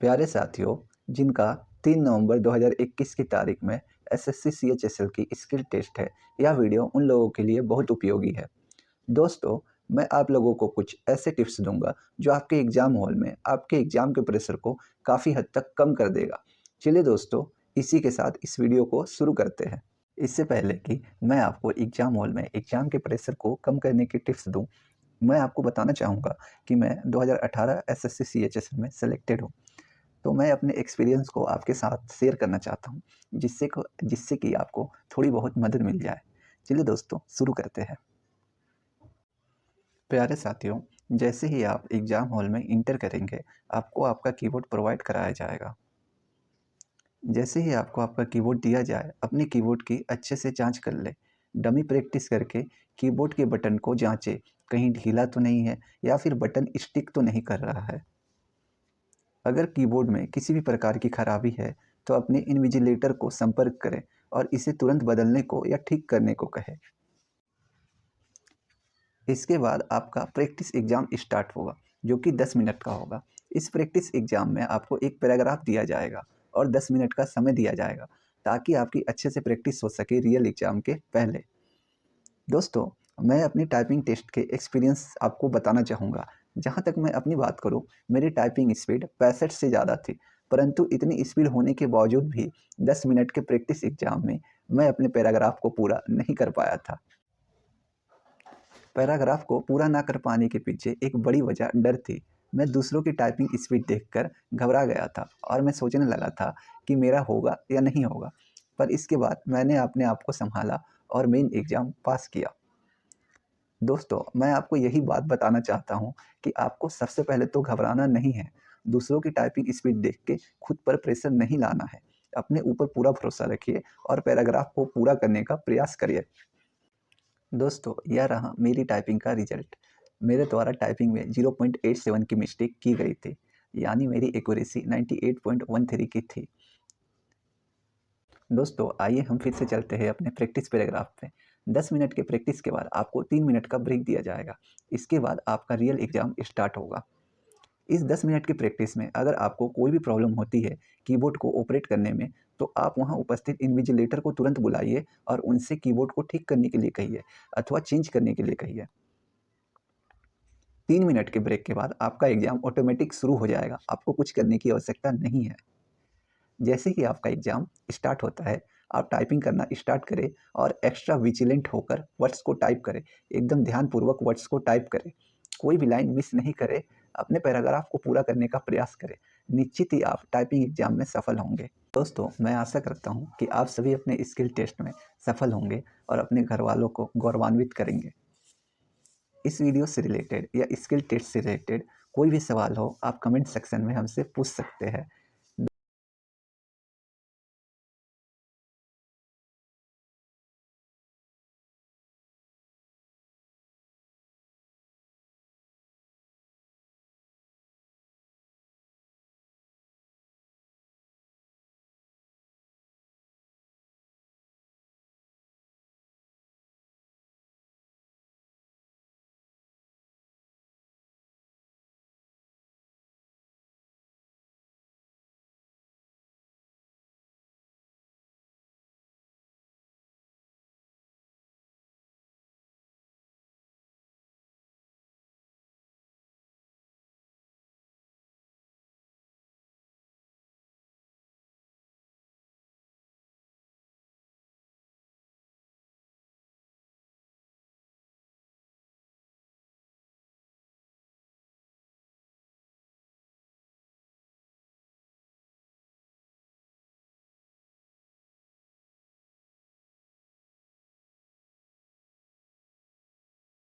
प्यारे साथियों, जिनका 3 नवंबर 2021 की तारीख में एसएससी सीएचएसएल की स्किल टेस्ट है, यह वीडियो उन लोगों के लिए बहुत उपयोगी है। दोस्तों, मैं आप लोगों को कुछ ऐसे टिप्स दूंगा जो आपके एग्ज़ाम हॉल में आपके एग्ज़ाम के प्रेशर को काफ़ी हद तक कम कर देगा। चलिए दोस्तों, इसी के साथ इस वीडियो को शुरू करते हैं। इससे पहले कि मैं आपको एग्ज़ाम हॉल में एग्ज़ाम के प्रेशर को कम करने की टिप्स दूं, मैं आपको बताना चाहूँगा कि मैं 2018 एसएससी सीएचएसएल में सेलेक्टेड हूँ। तो मैं अपने एक्सपीरियंस को आपके साथ शेयर करना चाहता हूँ, जिससे कि आपको थोड़ी बहुत मदद मिल जाए। चलिए दोस्तों, शुरू करते हैं। प्यारे साथियों, जैसे ही आप एग्ज़ाम हॉल में इंटर करेंगे, आपको आपका कीबोर्ड प्रोवाइड कराया जाएगा। जैसे ही आपको आपका कीबोर्ड दिया जाए, अपने कीबोर्ड की अच्छे से जांच कर लें। डमी प्रैक्टिस करके कीबोर्ड के बटन को जांचें, कहीं ढीला तो नहीं है या फिर बटन स्टिक तो नहीं कर रहा है। अगर कीबोर्ड में किसी भी प्रकार की खराबी है, तो अपने इन्विजिलेटर को संपर्क करें और इसे तुरंत बदलने को या ठीक करने को कहें। इसके बाद आपका प्रैक्टिस एग्ज़ाम स्टार्ट होगा, जो कि 10 मिनट का होगा। इस प्रैक्टिस एग्ज़ाम में आपको एक पैराग्राफ दिया जाएगा और 10 मिनट का समय दिया जाएगा, ताकि आपकी अच्छे से प्रैक्टिस हो सके रियल एग्ज़ाम के पहले। दोस्तों, मैं अपनी टाइपिंग टेस्ट के एक्सपीरियंस आपको बताना चाहूँगा। जहाँ तक मैं अपनी बात करूँ, मेरी टाइपिंग स्पीड 65 से ज़्यादा थी, परंतु इतनी स्पीड होने के बावजूद भी 10 मिनट के प्रैक्टिस एग्ज़ाम में मैं अपने पैराग्राफ को पूरा नहीं कर पाया था। पैराग्राफ को पूरा ना कर पाने के पीछे एक बड़ी वजह डर थी। मैं दूसरों की टाइपिंग स्पीड देखकर घबरा गया था और मैं सोचने लगा था कि मेरा होगा या नहीं होगा। पर इसके बाद मैंने अपने आप को सँभाला और मेन एग्ज़ाम पास किया। दोस्तों, मैं आपको यही बात बताना चाहता हूँ कि आपको सबसे पहले तो घबराना नहीं है। दूसरों की टाइपिंग स्पीड देख के खुद पर प्रेशर नहीं लाना है। अपने ऊपर पूरा भरोसा रखिए और पैराग्राफ को पूरा करने का प्रयास करिए। दोस्तों, यह रहा मेरी टाइपिंग का रिजल्ट। मेरे द्वारा टाइपिंग में 0.87 की मिस्टेक की गई थी, यानी मेरी एक्यूरेसी 98.13 की थी। दोस्तों, आइए हम फिर से चलते हैं अपने प्रैक्टिस पैराग्राफ पे। 10 मिनट के प्रैक्टिस के बाद आपको 3 मिनट का ब्रेक दिया जाएगा। इसके बाद आपका रियल एग्ज़ाम स्टार्ट होगा। इस 10 मिनट की प्रैक्टिस में अगर आपको कोई भी प्रॉब्लम होती है कीबोर्ड को ऑपरेट करने में, तो आप वहाँ उपस्थित इन्विजिलेटर को तुरंत बुलाइए और उनसे कीबोर्ड को ठीक करने के लिए कहिए अथवा चेंज करने के लिए कहिए। 3 मिनट के ब्रेक के बाद आपका एग्ज़ाम ऑटोमेटिक शुरू हो जाएगा, आपको कुछ करने की आवश्यकता नहीं है। जैसे ही आपका एग्ज़ाम स्टार्ट होता है, आप टाइपिंग करना स्टार्ट करें और एक्स्ट्रा विजिलेंट होकर वर्ड्स को टाइप करें। एकदम ध्यानपूर्वक वर्ड्स को टाइप करें। कोई भी लाइन मिस नहीं करें। अपने पैराग्राफ को पूरा करने का प्रयास करें। निश्चित ही आप टाइपिंग एग्ज़ाम में सफल होंगे। दोस्तों, मैं आशा करता हूँ कि आप सभी अपने स्किल टेस्ट में सफल होंगे और अपने घरवालों को गौरवान्वित करेंगे। इस वीडियो से रिलेटेड या स्किल टेस्ट से रिलेटेड कोई भी सवाल हो, आप कमेंट सेक्शन में हमसे पूछ सकते हैं।